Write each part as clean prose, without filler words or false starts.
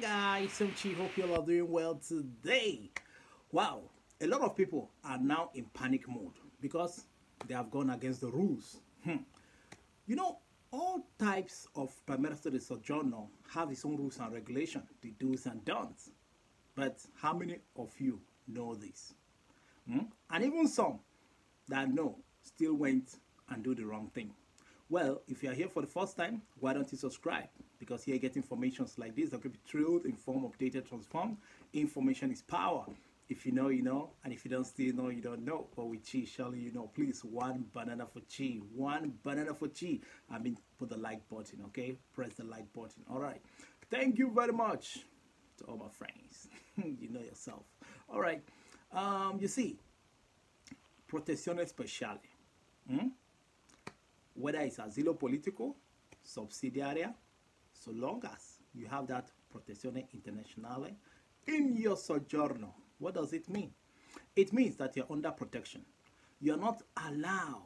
Hi guys, Sochi. Hope you all are doing well today. Wow, a lot of people are now in panic mode because they have gone against the rules. You know, all types of permanent study sojourner have its own rules and regulations, the do's and don'ts. But how many of you know this? And even some that know still went and do the wrong thing. Well, if you are here for the first time, why don't you subscribe? Because here you get informations like this that could be truth, informed, updated, transformed. Information is power. If you know, you know, and if you don't still know, you don't know. But with Chi, surely you know. Please, one banana for Chi. One banana for Chi. I mean, put the like button, okay? Press the like button. All right. Thank you very much to all my friends. You know yourself. All right. You see, protezione speciale. Whether it's asilo politico, subsidiaria, so long as you have that protezione internazionale in your soggiorno. What does it mean? It means that you're under protection. You're not allowed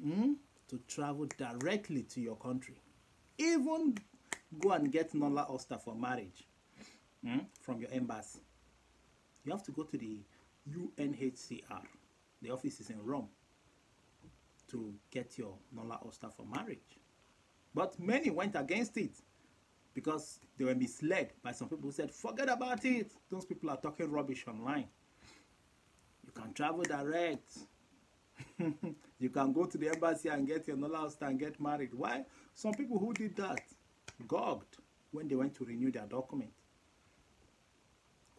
to travel directly to your country. Even go and get Nola Oster for marriage from your embassy. You have to go to the UNHCR. The office is in Rome to get your Nola Oster for marriage. But many went against it because they were misled by some people who said, forget about it. Those people are talking rubbish online. You can travel direct. You can go to the embassy and get your Nola Oster and get married. Why? Some people who did that gogged when they went to renew their document.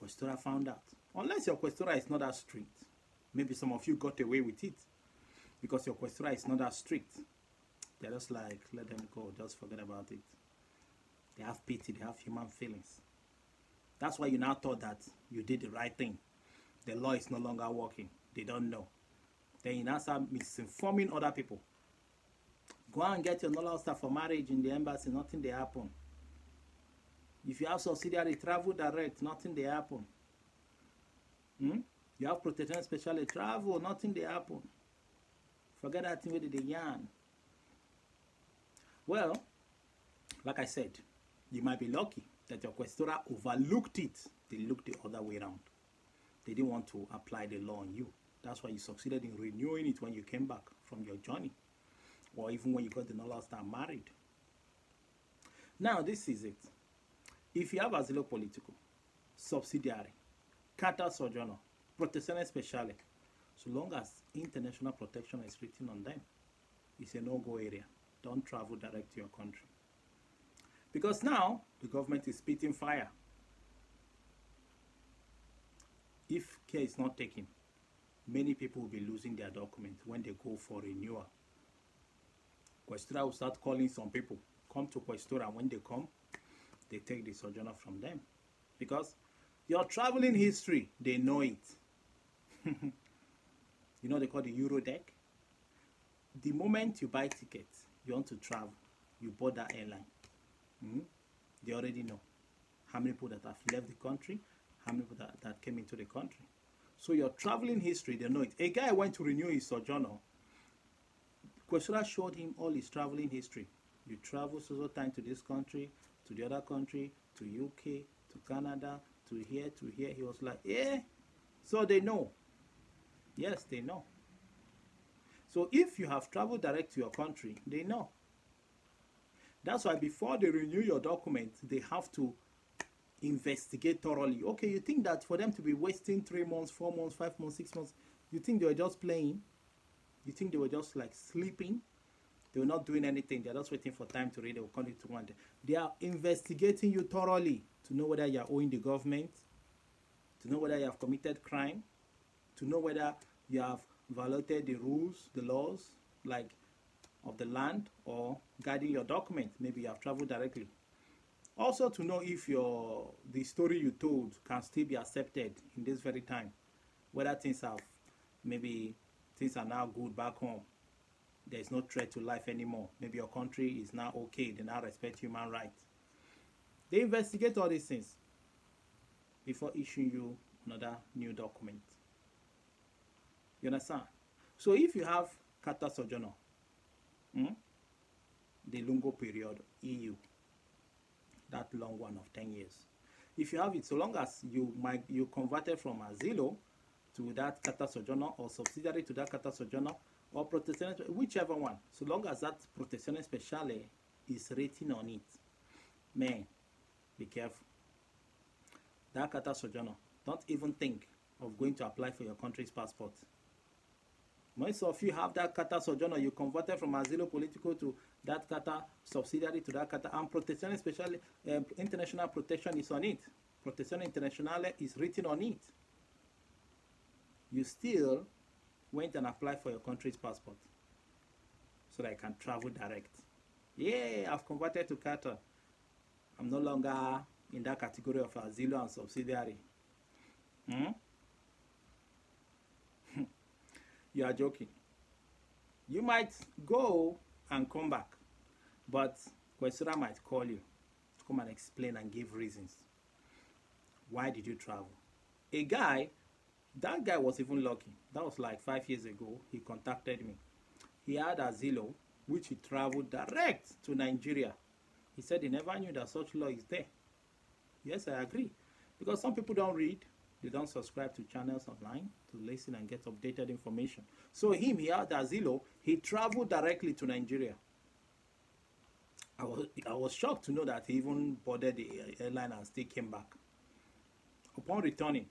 Questora found out. Unless your Questora is not that strict. Maybe some of you got away with it because your Questora is not that strict. They're just like, let them go, just forget about it. They have pity, they have human feelings. That's why you now thought that you did the right thing. The law is no longer working. They don't know. Then you now start misinforming other people. Go and get your Nola Oster for marriage in the embassy, nothing they happen. If you have subsidiary, travel direct, nothing they happen. You have protection specially, travel, nothing they happen. Forget that thing with the yarn. Well, like I said, you might be lucky that your Questora overlooked it. They looked the other way around. They didn't want to apply the law on you. That's why you succeeded in renewing it when you came back from your journey. Or even when you got the Nola Oster married. Now, this is it. If you have asilo politico, subsidiary, carta sojourner, protezione speciale, so long as international protection is written on them, it's a no-go area. Don't travel direct to your country. Because now, the government is spitting fire. If care is not taken, many people will be losing their documents when they go for renewal. Questora will start calling some people, come to Questora, and when they come, they take the sojourner from them. Because your traveling history, they know it. You know they call the Euro deck? The moment you buy tickets, you want to travel, you board that airline. They already know how many people that have left the country, how many people that came into the country. So your traveling history, they know it. A guy went to renew his sojourner. Questora showed him all his traveling history. You travel so time to this country, to the other country, to UK, to Canada, to here, to here. He was like, yeah. So they know. Yes, they know. So if you have traveled direct to your country, they know. That's why before they renew your document, they have to investigate thoroughly. Okay, you think that for them to be wasting 3 months, 4 months, 5 months, 6 months, you think they were just playing? You think they were just like sleeping? They were not doing anything. They're just waiting for time to read. They will come to one day. They are investigating you thoroughly to know whether you are owing the government, to know whether you have committed crime, to know whether you have violated the rules, the laws, like of the land, or guiding your document. Maybe you have traveled directly. Also to know if the story you told can still be accepted in this very time. Whether things are now good back home. There is no threat to life anymore. Maybe your country is now okay. They now respect human rights. They investigate all these things before issuing you another new document. You understand? So if you have carta sojourner, the Lungo period, EU, that long one of 10 years, If you have it, so long as you converted from asilo to that kata sojourner or subsidiary to that kata sojourner or protezione, whichever one, so long as that protezione speciale is written on it, man, be careful. That kata sojourner, don't even think of going to apply for your country's passport. Most of you have that kata sojourner, you converted from asilo politico to that kata subsidiary to that kata, and protezione speciale, international protection is on it. Protezione internazionale is written on it. You still went and applied for your country's passport so that I can travel direct. Yeah, I've converted to kata. I'm no longer in that category of asilo and subsidiary. You are joking. You might go and come back, but Questura might call you to come and explain and give reasons. Why did you travel? That guy was even lucky. That was like 5 years ago. He contacted me. He had asilo, which he traveled direct to Nigeria. He said he never knew that such law is there. Yes, I agree. Because some people don't read. They don't subscribe to channels online to listen and get updated information. So he had asilo. He traveled directly to Nigeria. I was shocked to know that he even boarded the airline and still came back. Upon returning,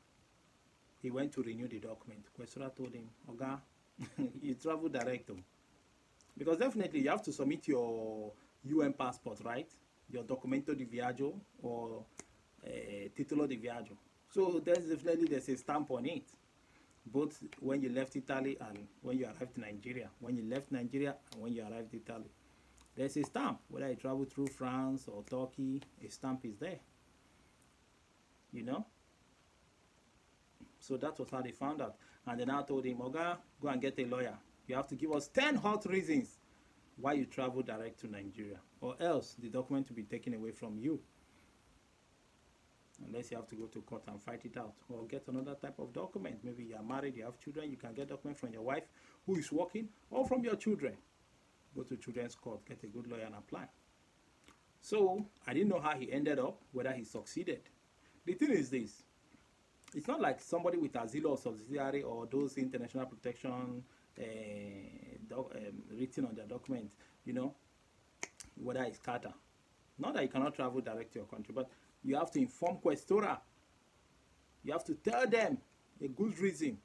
he went to renew the document. Questura told him, Oga, you travel direct. Because definitely you have to submit your UN passport, right? Your documento di viaggio or titolo di viaggio. So there's a stamp on it. Both when you left Italy and when you arrived in Nigeria. When you left Nigeria and when you arrived in Italy. There's a stamp. Whether you travel through France or Turkey, a stamp is there. You know? So that was how they found out. And then I told him, Oga, go and get a lawyer. You have to give us 10 hot reasons why you travel direct to Nigeria. Or else the document will be taken away from you. Unless you have to go to court and fight it out. Or get another type of document. Maybe you are married, you have children, you can get document from your wife who is working, or from your children. Go to children's court, get a good lawyer and apply. So, I didn't know how he ended up, whether he succeeded. The thing is this. It's not like somebody with asilo or subsidiary or those international protection written on their document, you know, whether it's kata. Not that you cannot travel direct to your country, but you have to inform Questura. You have to tell them a good reason,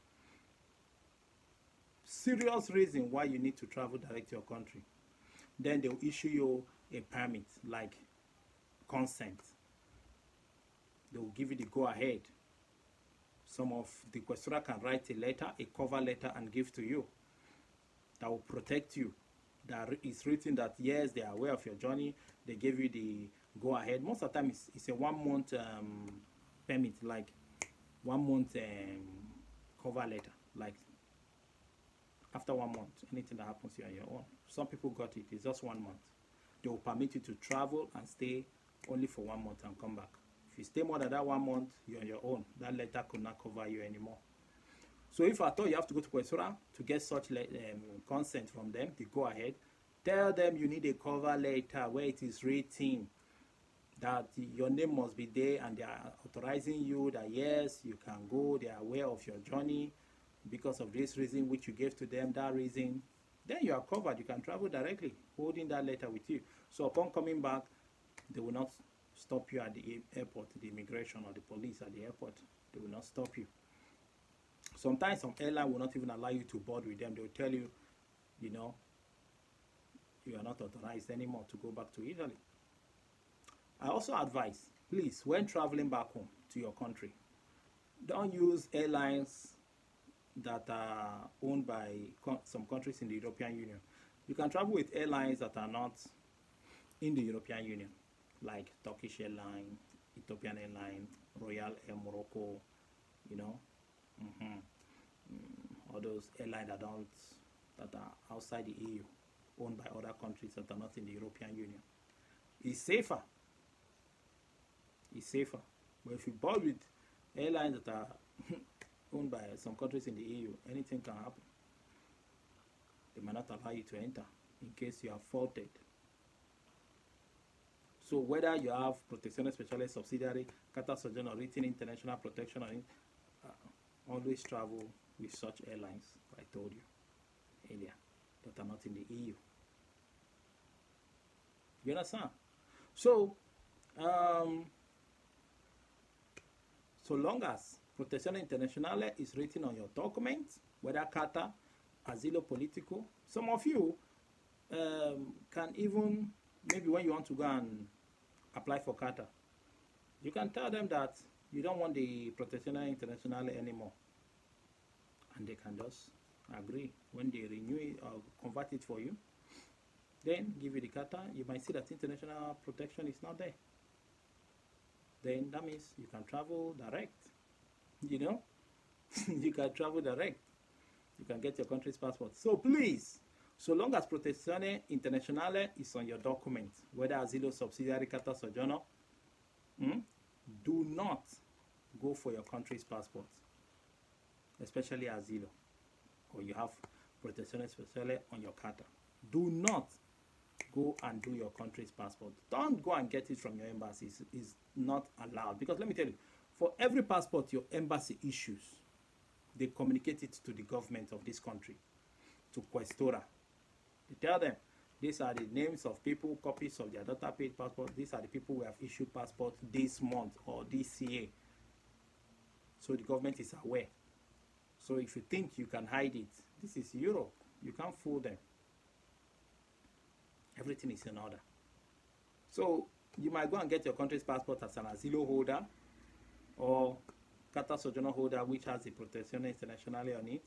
serious reason why you need to travel direct to your country. Then they'll issue you a permit, like consent. They'll give you the go-ahead. Some of the Questura can write a letter, a cover letter, and give to you that will protect you. That is written that, yes, they are aware of your journey. They gave you the go-ahead. Most of the time, it's a 1 month permit, like 1 month cover letter. Like, after 1 month, anything that happens, you're on your own. Some people got it. It's just 1 month. They will permit you to travel and stay only for 1 month and come back. If you stay more than that 1 month, you're on your own. That letter could not cover you anymore. So if I thought you have to go to Questura to get such consent from them, they go ahead. Tell them you need a cover letter where it is written that your name must be there and they are authorizing you that yes, you can go. They are aware of your journey because of this reason which you gave to them, that reason. Then you are covered. You can travel directly, holding that letter with you. So upon coming back, they will not stop you at the airport, the immigration or the police at the airport. They will not stop you. Sometimes some airline will not even allow you to board with them. They will tell you, you know, you are not authorized anymore to go back to Italy. I also advise, please, when traveling back home to your country, don't use airlines that are owned by some countries in the European Union. You can travel with airlines that are not in the European Union, like Turkish Airlines, Ethiopian Airlines, Royal Air Morocco, you know, all those airlines that are outside the EU, owned by other countries that are not in the European Union. It's safer. It's safer. But if you board with airlines that are owned by some countries in the EU, anything can happen. They might not allow you to enter in case you are faulted. So whether you have protezione speciale subsidiary, carta soggiorno, written international protection, or always travel with such airlines I told you earlier that are not in the EU. You understand? So, so long as protezione internazionale is written on your documents, whether carta, asilo politico, some of you can even, maybe when you want to go and apply for carta, you can tell them that you don't want the protezione internazionale anymore, and they can just agree. When they renew it or convert it for you, then give you the carta. You might see that international protection is not there. Then that means you can travel direct. You know, you can travel direct. You can get your country's passport. So please, so long as protezione internazionale is on your document, whether asilo, subsidiary, carta soggiorno, do not go for your country's passport, especially asilo, or you have protezione speciale on your carta. Do not go and do your country's passport. Don't go and get it from your embassy. It's not allowed. Because let me tell you, for every passport your embassy issues, they communicate it to the government of this country, to Questora. They tell them, these are the names of people, copies of their daughter paid passport. These are the people who have issued passport this month or this year. So the government is aware. So if you think you can hide it, this is Europe. You can't fool them. Everything is in order. So you might go and get your country's passport as an asilo holder or carta soggiorno holder, which has the protezione internazionale on it.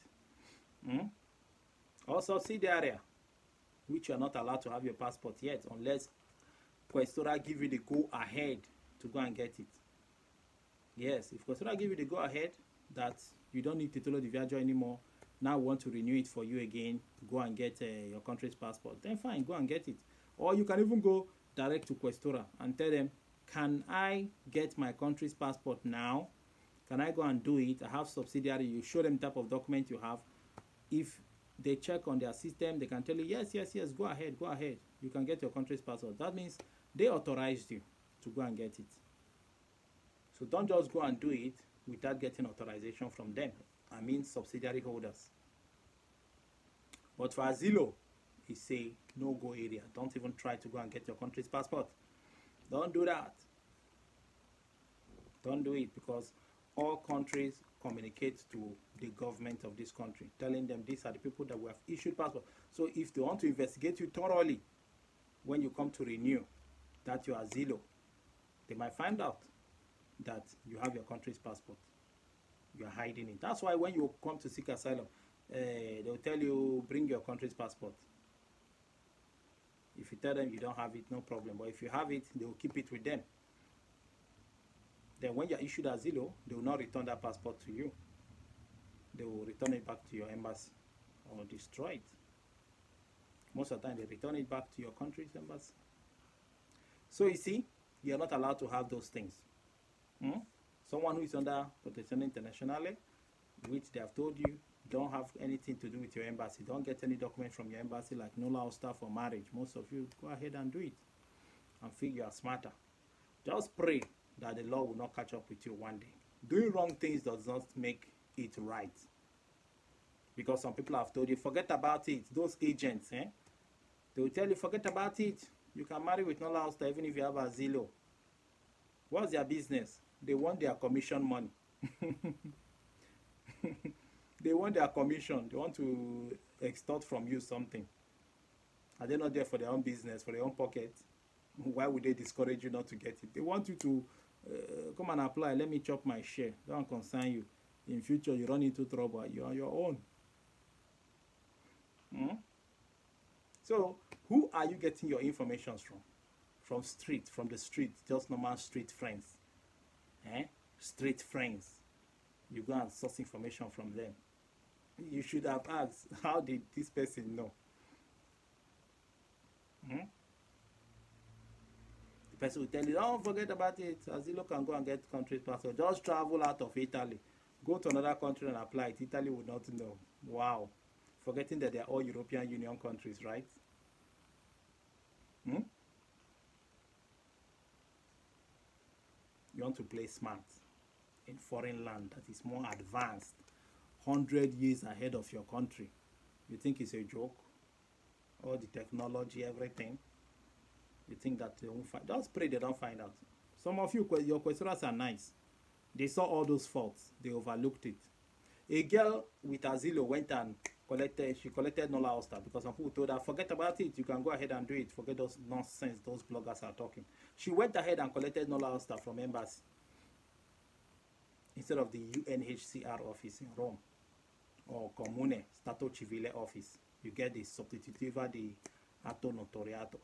Or subsidiary, which you are not allowed to have your passport yet unless Questora give you the go ahead to go and get it. Yes, if Questora give you the go ahead that you don't need titolo di viaggio anymore, now want to renew it for you again, go and get your country's passport, then fine, go and get it. Or you can even go direct to Questora and tell them, can I get my country's passport now? Can I go and do it? I have subsidiary. You show them the type of document you have. If they check on their system, they can tell you, yes, yes, yes, go ahead, go ahead. You can get your country's passport. That means they authorized you to go and get it. So don't just go and do it without getting authorization from them. I mean subsidiary holders. But for asilo, it's a no-go area. Don't even try to go and get your country's passport. Don't do that. Don't do it, because all countries communicate to the government of this country, telling them these are the people that we have issued passport. So if they want to investigate you thoroughly, when you come to renew that your asilo, they might find out that you have your country's passport. You are hiding it. That's why when you come to seek asylum, they'll tell you, bring your country's passport. If you tell them you don't have it, no problem. But if you have it, they will keep it with them. Then when you are issued asilo, they will not return that passport to you. They will return it back to your embassy or destroy it. Most of the time, they return it back to your country's embassy. So you see, you are not allowed to have those things. Someone who is under protezione internazionale, which they have told you, don't have anything to do with your embassy. Don't get any document from your embassy like nulla osta for marriage. Most of you, go ahead and do it and feel you are smarter. Just pray that the law will not catch up with you one day. Doing wrong things does not make it right. Because some people have told you, forget about it. Those agents, they will tell you, forget about it. You can marry with nulla osta even if you have asilo. What's their business? They want their commission money. They want their commission. They want to extort from you something. Are they not there for their own business, for their own pocket? Why would they discourage you not to get it? They want you to come and apply. Let me chop my share. Don't concern you. In future, you run into trouble. You're on your own. So, who are you getting your information from? From street, from the street, just normal street friends. Street friends. You go and source information from them. You should have asked, how did this person know? The person will tell you, don't forget about it. Asilo can go and get country's passport. Just travel out of Italy. Go to another country and apply it. Italy would not know. Wow. Forgetting that they are all European Union countries, right? You want to play smart in foreign land that is more advanced, 100 years ahead of your country. You think it's a joke? All the technology, everything. You think that they won't find? Just pray they don't find out. Some of you, your questioners are nice. They saw all those faults. They overlooked it. A girl with Asilo went and collected Nola Oster because some people told her, forget about it. You can go ahead and do it. Forget those nonsense those bloggers are talking. She went ahead and collected Nola Oster from embassy instead of the UNHCR office in Rome or Comune, Stato Civile office. You get the substitutiva di atto notoriato.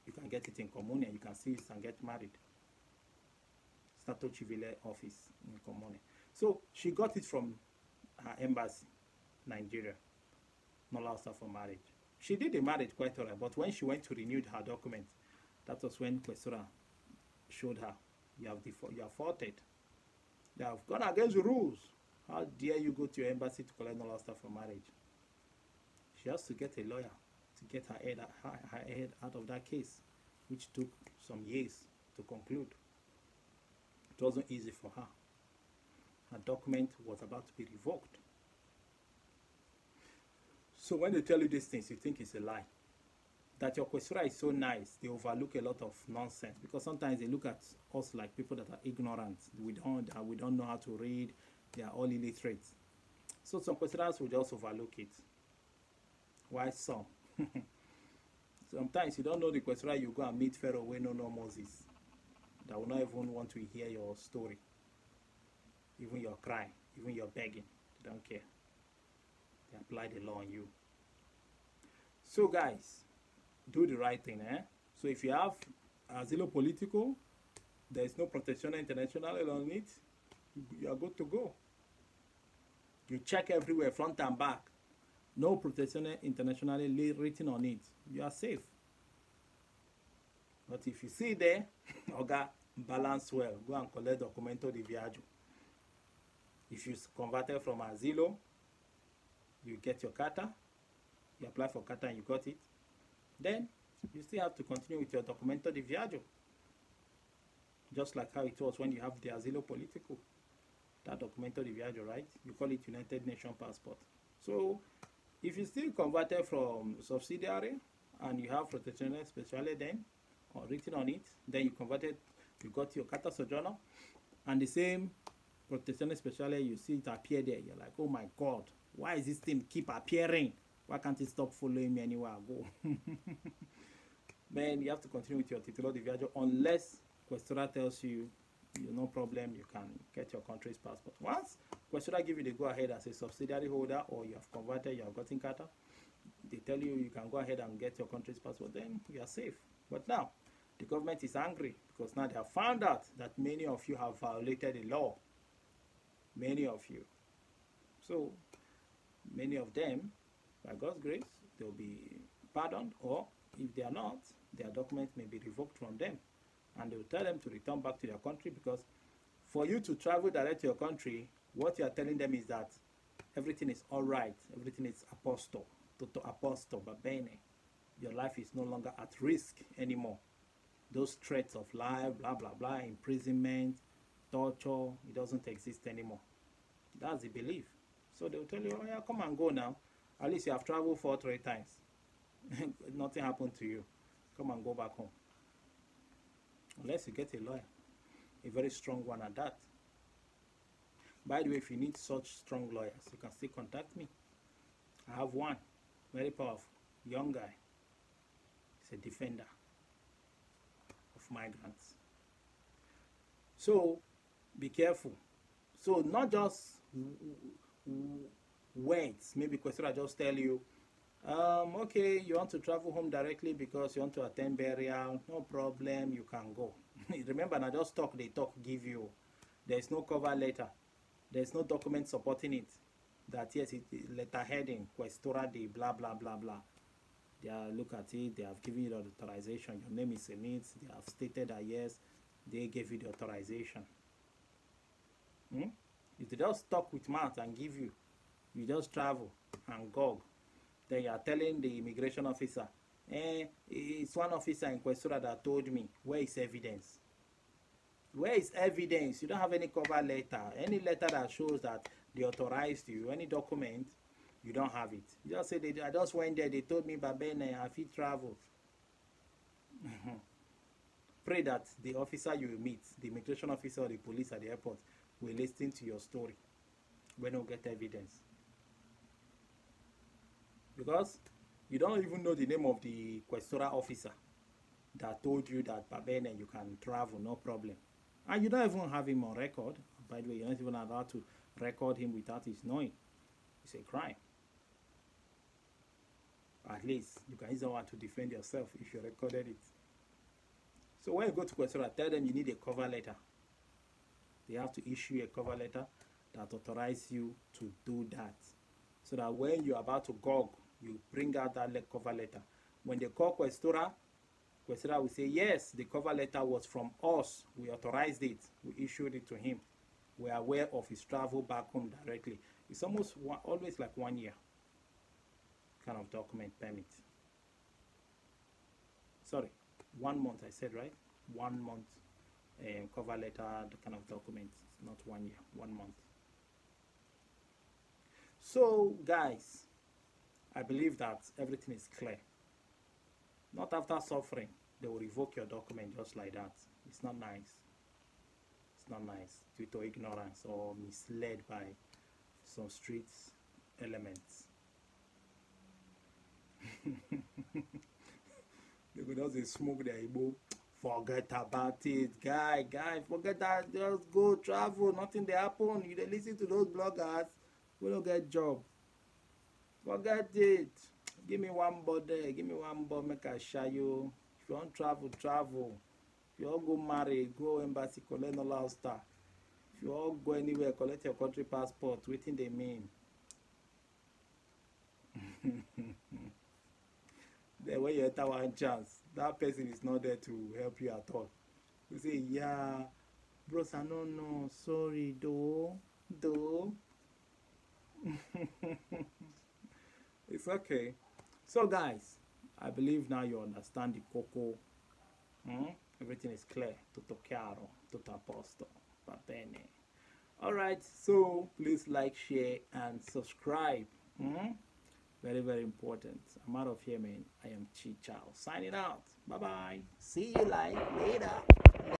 You can get it in Comune. You can see it and get married. Stato Civile office in Comune. So she got it from her embassy, Nigeria. Not allowed her for marriage. She did the marriage quite alright, but when she went to renew her document, that was when Questora showed her, you have faulted. They have gone against the rules. How dare you go to your embassy to collect Nola Oster for marriage? She has to get a lawyer to get her head out of that case, which took some years to conclude. It wasn't easy for her. Her document was about to be revoked. So when they tell you these things, you think it's a lie. That your questioner is so nice, they overlook a lot of nonsense, because sometimes they look at us like people that are ignorant. We don't know how to read. They are all illiterate. So some questioners will just overlook it. Why some? Sometimes you don't know the questioner, you go and meet Pharaoh when no Moses. That will not even want to hear your story. Even your cry, even your begging. They don't care. They apply the law on you. So guys, do the right thing, eh? So if you have asilo politico, there is no protection international on it, you are good to go. You check everywhere, front and back. No protection internationally written on it. You are safe. But if you see there, okay, balance well. Go and collect documento de viaggio. If you converted from asilo, you get your carta. You apply for carta and you got it. Then you still have to continue with your documento de viaggio. Just like how it was when you have the asilo politico. That documento de viaggio, right? You call it United Nations passport. So if you still converted from subsidiary and you have protection speciale then, or written on it, then you converted, you got your carta sojourner, and the same protection speciale, you see it appear there. You're like, oh my God, why is this thing keep appearing? Why can't it stop following me anywhere I go? Then you have to continue with your titulo de viaggio unless Questora tells you, no problem, you can get your country's passport. Once Questora give you the go ahead as a subsidiary holder, or you have converted, you have gotten carta, they tell you you can go ahead and get your country's passport, then you are safe. But now, the government is angry because now they have found out that many of you have violated the law. Many of you. So, many of them, by God's grace, they'll be pardoned, or if they are not, their documents may be revoked from them. And they will tell them to return back to their country, because for you to travel direct to your country, what you are telling them is that everything is all right, everything is apostle, toto apostle, va bene. Your life is no longer at risk anymore. Those threats of life, blah, blah, blah, imprisonment, torture, it doesn't exist anymore. That's the belief. So they'll tell you, oh yeah, come and go now. At least you have traveled 4 or 3 times. Nothing happened to you. Come and go back home. Unless you get a lawyer. A very strong one at that. By the way, if you need such strong lawyers, you can still contact me. I have one. Very powerful. Young guy. He's a defender of migrants. So, be careful. So, not just words. Maybe Questora just tell you, okay, you want to travel home directly because you want to attend burial, no problem, you can go. Remember, now just talk, they talk, give you. There's no cover letter. There's no document supporting it. That yes, it letter heading, Questora de blah, blah, blah, blah. They look at it, they have given you the authorization. Your name is in it. They have stated that yes, they gave you the authorization. If they just talk with mouth and give you, you just travel and go. Then you are telling the immigration officer, it's one officer in Questora that told me, where is evidence? Where is evidence? You don't have any cover letter, any letter that shows that they authorized you, any document, you don't have it. You just say, I just went there, they told me, Babene, I fit travel. Pray that the officer you meet, the immigration officer or the police at the airport, will listen to your story when you get evidence. Because you don't even know the name of the questora officer that told you that Babene, you can travel, no problem. And you don't even have him on record. By the way, you're not even allowed to record him without his knowing. It's a crime. At least you can use one to defend yourself if you recorded it. So when you go to Questora, tell them you need a cover letter. They have to issue a cover letter that authorizes you to do that. So that when you're about to gog, you bring out that cover letter. When they call Questora will say, yes, the cover letter was from us. We authorized it. We issued it to him. We are aware of his travel back home directly. It's always like 1 year kind of document permit. Sorry, 1 month I said, right? 1 month cover letter, the kind of document, not 1 year, 1 month. So guys, I believe that everything is clear. Not after suffering, they will revoke your document just like that. It's not nice. It's not nice due to ignorance or misled by some street elements. They could just smoke their Igbo. Forget about it, guy, forget that. Just go travel, nothing they happen. You listen to those bloggers, we don't get job. Forget it. Give me one body, give me one body, make I show you. If you want travel, travel. If you all go marry, go embassy, collect no last star. If you all go anywhere, collect your country passport. Waiting they mean. Then when you enter one chance, that person is not there to help you at all. You say, yeah, bros, I don't know, sorry, though. It's okay. So guys, I believe now you understand the cocoa. Everything is clear. Tutto chiaro, tutto a posto. Va bene. Alright, so please like, share, and subscribe. Very, very important. I'm out of here, man. I am Chi Chow. Signing out. Bye-bye. See you later.